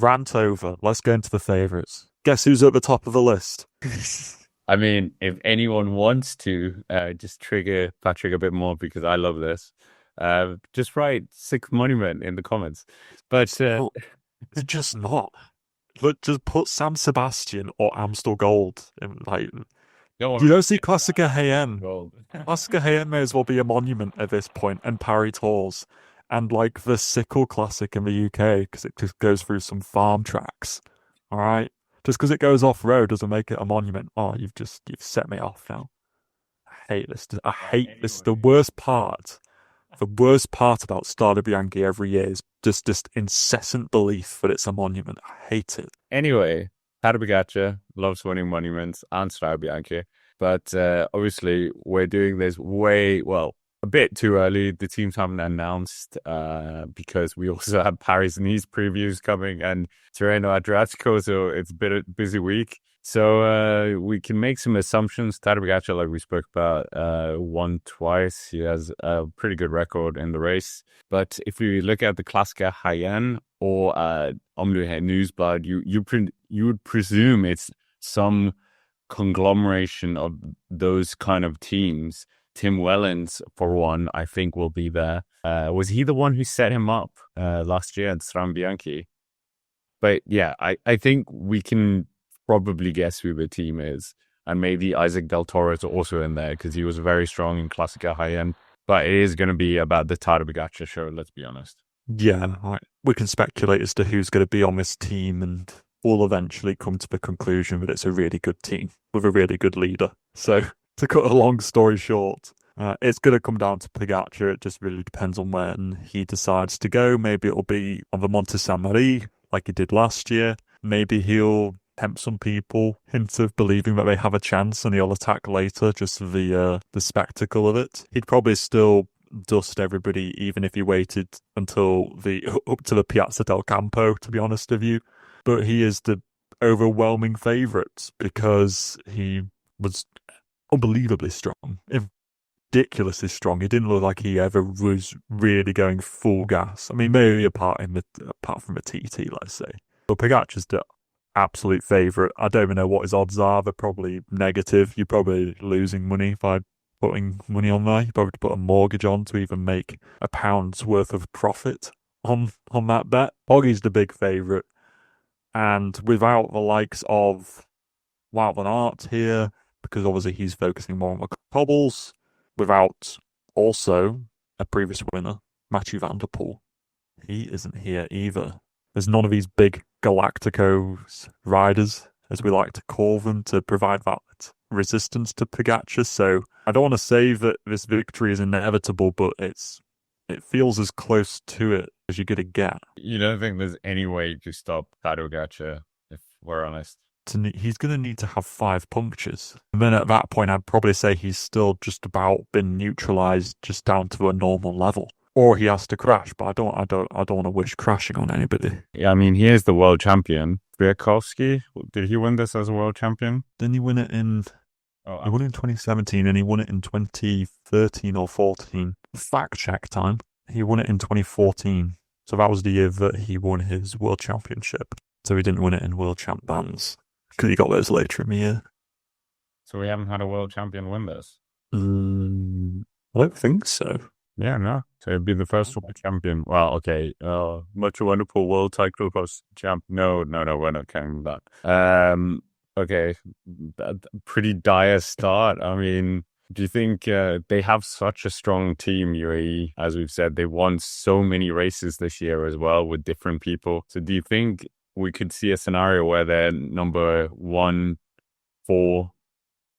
rant over. Let's go into the favourites. Guess who's at the top of the list? I mean, if anyone wants to just trigger Patrick a bit more, because I love this, just write sixth monument in the comments. But Well, it's just not. Look, just put San Sebastian or Amstel Gold. You don't see Classica Hayen. Classica Hayen may as well be a monument at this point, and Paris Tours, and like the Sickle Classic in the UK, because it just goes through some farm tracks. All right, just because it goes off road doesn't make it a monument. Oh, you've set me off now. I hate this. I hate this. The worst part. The worst part about Strade Bianche every year is just this incessant belief that it's a monument. I hate it. Anyway, Tadej Pogacar loves winning monuments and Strade Bianche, but obviously we're doing this a bit too early. The teams haven't announced because we also have Paris-Nice previews coming and Tirreno Adriatico, so it's been a busy week. So we can make some assumptions. Tadej Pogacar, like we spoke about, won twice. He has a pretty good record in the race. But if we look at the Classica Hayen or Omloop Newsblad, you would presume it's some conglomeration of those kind of teams. Tim Wellens, for one, I think will be there. Was he the one who set him up last year at Strade Bianche? But yeah, I think we can probably guess who the team is. And maybe Isaac Del Toro is also in there because he was very strong in Classica Hayen. But it is going to be about the Tadej Pogacar show, let's be honest. Yeah, we can speculate as to who's going to be on this team, and we'll eventually come to the conclusion that it's a really good team with a really good leader. So, to cut a long story short, it's going to come down to Pogacar. It just really depends on when he decides to go. Maybe it'll be on the Monte Saint Marie like he did last year. Maybe he'll tempt some people into believing that they have a chance and he'll attack later just for the spectacle of it. He'd probably still dust everybody even if he waited until up to the Piazza del Campo, to be honest with you. But he is the overwhelming favourite because he was unbelievably strong, ridiculously strong. He didn't look like he ever was really going full gas. I mean, maybe apart from a TT, let's say. But Pogacar's the absolute favourite. I don't even know what his odds are. They're probably negative. You're probably losing money by putting money on there. You probably put a mortgage on to even make £1 worth of profit on that bet. Poggy's the big favourite. And without the likes of Wout van Aert here, because obviously he's focusing more on the cobbles, without also a previous winner, Mathieu van der Poel, he isn't here either. There's none of these big Galacticos riders, as we like to call them, to provide that resistance to Pogacar. So I don't want to say that this victory is inevitable, but it feels as close to it as you're going to get. You don't think there's any way to stop Tadej Pogacar, if we're honest? He's going to need to have 5 punctures. And then at that point, I'd probably say he's still just about been neutralised just down to a normal level. Or he has to crash, but I don't want to wish crashing on anybody. Yeah, I mean, he is the world champion. Kwiatkowski, did he win this as a world champion? Didn't he win it in... he won it in 2017 and he won it in 2013 or 14. Fact check time. He won it in 2014. So that was the year that he won his world championship. So he didn't win it in world champ bands because he got those later in the year. So we haven't had a world champion win this? I don't think so. Yeah, no. So it'd be the first world champion. Well, okay. Much a wonderful world cyclocross champ. No, we're not counting that. Okay. Pretty dire start. I mean, do you think they have such a strong team, UAE? As we've said, they won so many races this year as well with different people. So do you think we could see a scenario where they're number 1, 4,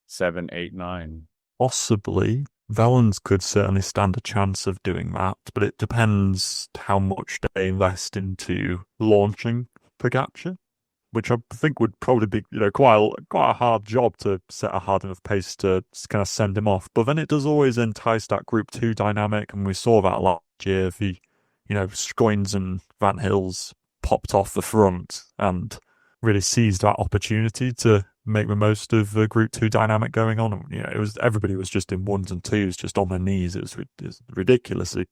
7, 8, 9? Possibly. Wellens could certainly stand a chance of doing that, but it depends how much they invest into launching Pogacar, which I think would probably be, quite a hard job to set a hard enough pace to kind of send him off. But then it does always entice that Group 2 dynamic, and we saw that last year. Scoins and Van Hills popped off the front and really seized that opportunity to make the most of the Group 2 dynamic going on. Everybody was just in 1s and 2s, just on their knees. It was ridiculously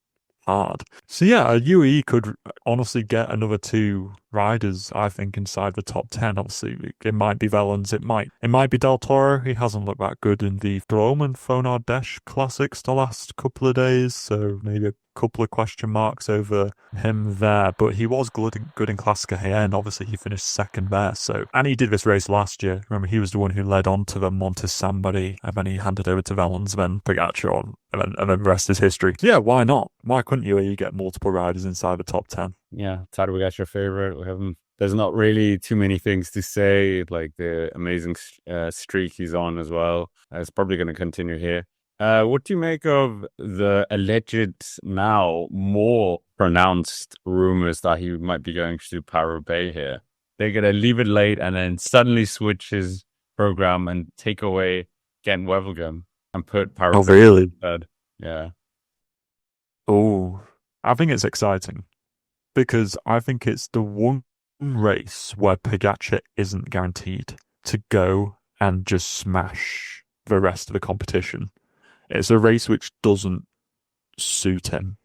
hard. So yeah, UAE could honestly get another 2 riders, I think, inside the top 10. Obviously, it might be Wellens, it might be Del Toro. He hasn't looked that good in the Drôme and Fonardèche Classics the last couple of days, so maybe a couple of question marks over him there. But he was good in Classica Jaén. Obviously, he finished second there. So, and he did this race last year. Remember, he was the one who led on to the Monte Sambari, and then he handed over to Wellens, then Pogačar on, and then the rest is history. So yeah, why not? Why couldn't UAE get multiple riders inside the top 10? Yeah, Tadej Pogacar favorite. There's not really too many things to say, like the amazing streak he's on as well. It's probably going to continue here. What do you make of the alleged, now more pronounced rumors that he might be going to Paris-Roubaix here? They're going to leave it late and then suddenly switch his program and take away Gent Wevelgem and put Paris-Roubaix really? instead. Yeah. Oh, I think it's exciting because I think it's the one race where Pogačar isn't guaranteed to go and just smash the rest of the competition. It's a race which doesn't suit him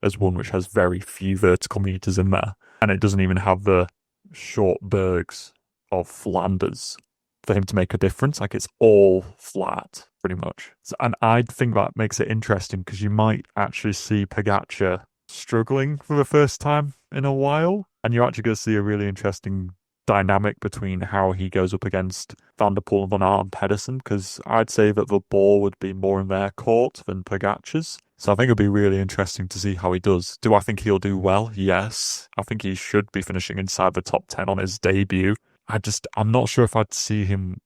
as one which has very few vertical meters in there, and it doesn't even have the short bergs of Flanders for him to make a difference. Like, it's all flat pretty much. And I think that makes it interesting because you might actually see Pogačar struggling for the first time in a while, and you're actually going to see a really interesting dynamic between how he goes up against Van der Poel, Van Aert and Pedersen, because I'd say that the ball would be more in their court than Pogačar's. So I think it'll be really interesting to see how he does. Do I think he'll do well? Yes. I think he should be finishing inside the top 10 on his debut. I'm not sure if I'd see him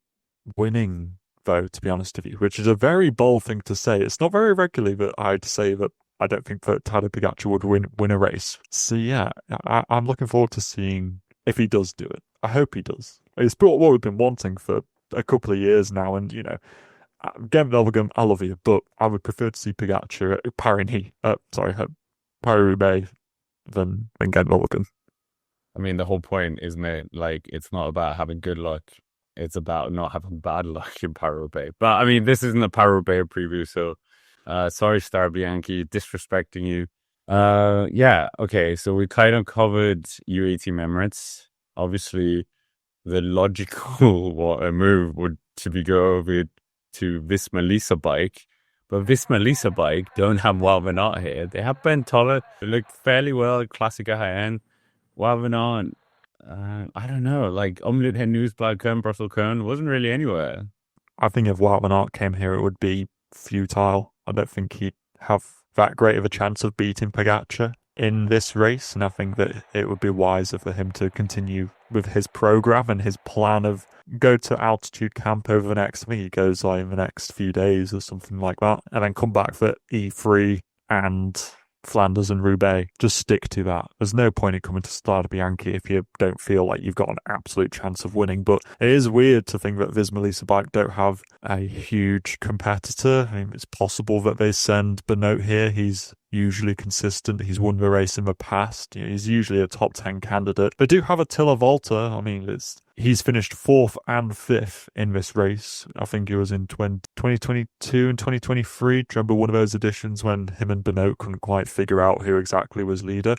winning, though, to be honest with you, which is a very bold thing to say. It's not very regularly that I'd say that I don't think that Tadej Pogačar would win a race. So yeah, I'm looking forward to seeing if he does do it. I hope he does. It's what we've been wanting for a couple of years now, and you know, Gent Wevelgem, I love you, but I would prefer to see Pogačar at Paris-Roubaix than Gent Wevelgem. I mean, the whole point is, mate, like, it's not about having good luck. It's about not having bad luck in Paris-Roubaix. But I mean, this isn't a Paris-Roubaix preview, so sorry, Strade Bianche, disrespecting you. Yeah, okay, so we kind of covered UAE Team Emirates. Obviously, the logical move would to be go over to Visma Lease Bike, but Visma Lease Bike don't have Wout van Aert here. They have Ben Tollett. They look fairly well at Classica Jaén. Wout van Aert, I don't know, like Omloop Het Nieuwsblad Kern, Brussels Kern wasn't really anywhere. I think if Wout van Aert came here, it would be futile. I don't think he'd have that great of a chance of beating Pogačar in this race, and I think that it would be wiser for him to continue with his program and his plan of go to altitude camp over the next, I think he goes like in the next few days or something like that, and then come back for E3 and Flanders and Roubaix. Just stick to that. There's no point in coming to Strade Bianche if you don't feel like you've got an absolute chance of winning. But it is weird to think that Visma Lease Bike don't have a huge competitor. I mean, it's possible that they send Benoit here. He's usually consistent. He's won the race in the past. You know, he's usually a top 10 candidate. They do have Attila Volta. I mean, he's finished 4th and 5th in this race. I think it was in 2022 and 2023. Do you remember one of those editions when him and Benoit couldn't quite figure out who exactly was leader?